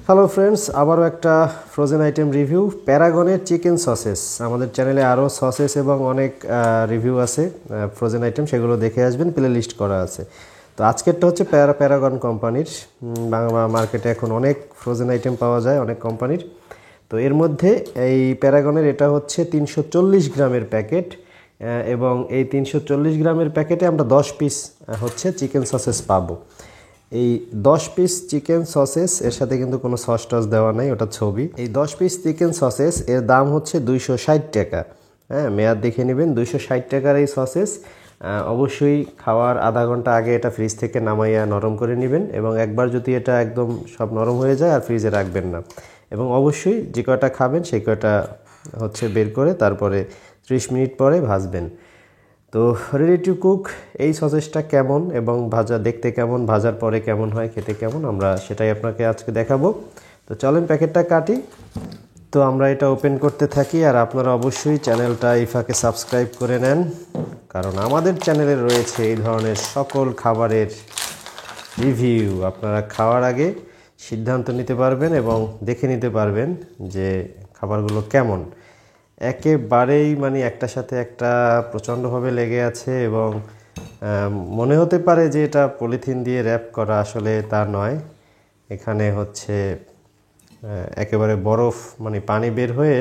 Hello friends, আবারও একটা frozen item review প্যারাগনের চিকেন সসেস। আমাদের চ্যানেলে আরও সসেস এবং অনেক রিভিউ আছে ফ্রোজেন আইটেম, সেগুলো দেখে আসবেন, প্লে লিস্ট করা আছে। তো আজকেরটা হচ্ছে প্যারাগন কোম্পানির। বাংলা মার্কেটে এখন অনেক ফ্রোজেন আইটেম পাওয়া যায় অনেক কোম্পানির। তো এর মধ্যে এই প্যারাগনের এটা হচ্ছে 340 গ্রামের প্যাকেট, এবং এই 340 গ্রামের প্যাকেটে আমরা 10 পিস হচ্ছে চিকেন সসেস পাবো। এই 10 পিস চিকেন সসেস এর সাথে কিন্তু কোনো সস টস দেওয়া নাই, ওটা ছবি। এই 10 পিস চিকেন সসেস এর দাম হচ্ছে 260 টাকা। হ্যাঁ, মেয়াদ দেখে নেবেন। 260 টাকার এই সসেস অবশ্যই খাওয়ার আধা ঘন্টা আগে এটা ফ্রিজ থেকে নামাইয়া নরম করে নেবেন, এবং একবার যদি এটা একদম সব নরম হয়ে যায় আর ফ্রিজে রাখবেন না। এবং অবশ্যই যে কয়টা খাবেন সেই কয়টা হচ্ছে বের করে তারপরে 30 মিনিট পরে ভাজবেন। তো রেডি টু কুক এই সসেসটা কেমন এবং ভাজা দেখতে কেমন, ভাজার পরে কেমন হয়, খেতে কেমন, আমরা সেটাই আপনাকে আজকে দেখাবো। তো চলেন প্যাকেটটা কাটি। তো আমরা এটা ওপেন করতে থাকি, আর আপনারা অবশ্যই চ্যানেলটা ইফাকে সাবস্ক্রাইব করে নেন, কারণ আমাদের চ্যানেলে রয়েছে এই ধরনের সকল খাবারের রিভিউ। আপনারা খাওয়ার আগে সিদ্ধান্ত নিতে পারবেন এবং দেখে নিতে পারবেন যে খাবারগুলো কেমন। একেবারেই মানে একটার সাথে একটা প্রচণ্ডভাবে লেগে আছে, এবং মনে হতে পারে যে এটা পলিথিন দিয়ে র্যাপ করা, আসলে তা নয়। এখানে হচ্ছে একেবারে বরফ, মানে পানি বের হয়ে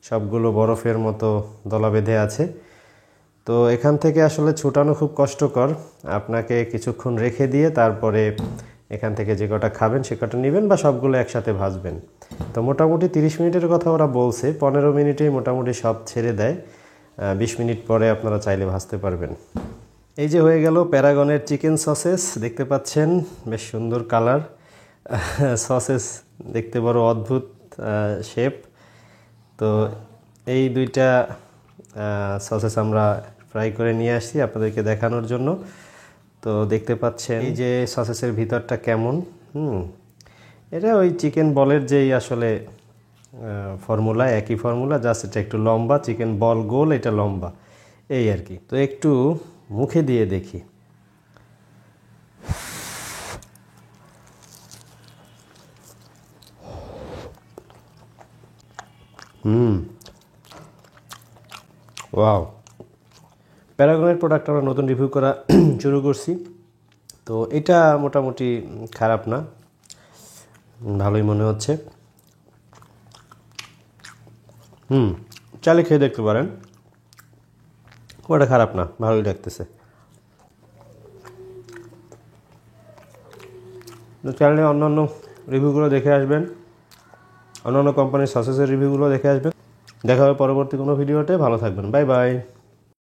সবগুলো বরফের মতো দলা বেঁধে আছে। তো এখান থেকে আসলে ছুটানো খুব কষ্টকর, আপনাকে কিছুক্ষণ রেখে দিয়ে তারপরে এখান থেকে যে কটা খাবেন সে কটা নেবেন, বা সবগুলো একসাথে ভাজবেন। তো মোটামুটি 30 মিনিটের কথা ওরা বলছে, 15 মিনিটেই মোটামুটি সব ছেড়ে দেয়। 20 মিনিট পরে আপনারা চাইলে ভাজতে পারবেন। এই যে হয়ে গেল প্যারাগনের চিকেন সসেস, দেখতে পাচ্ছেন বেশ সুন্দর কালার। সসেস দেখতে বড় অদ্ভুত শেপ। তো এই দুইটা সসেস আমরা ফ্রাই করে নিয়ে আসছি আপনাদেরকে দেখানোর জন্য। তো দেখতে পাচ্ছেন এই যে সসেসের ভিতরটা কেমন। এটা ওই চিকেন বলের যেই আসলে ফর্মুলা, একই ফর্মুলা, জাস্ট এটা একটু লম্বা। চিকেন বল গোল, এটা লম্বা, এই আর কি। তো একটু মুখে দিয়ে দেখি। ওয়াও, প্যারাগনের প্রোডাক্ট আমরা নতুন রিভিউ করা শুরু করছি। তো এটা মোটামুটি খারাপ না, ভালোই মনে হচ্ছে। চাইলে খেয়ে দেখতে পারেন, ওটা খারাপ না, ভালোই লাগতেছে। চ্যানেলে অন্যান্য রিভিউগুলো দেখে আসবেন, অন্যান্য কোম্পানির সসেসের রিভিউগুলো দেখে আসবেন। দেখা হবে পরবর্তী কোনো ভিডিওতে। ভালো থাকবেন, বাই বাই।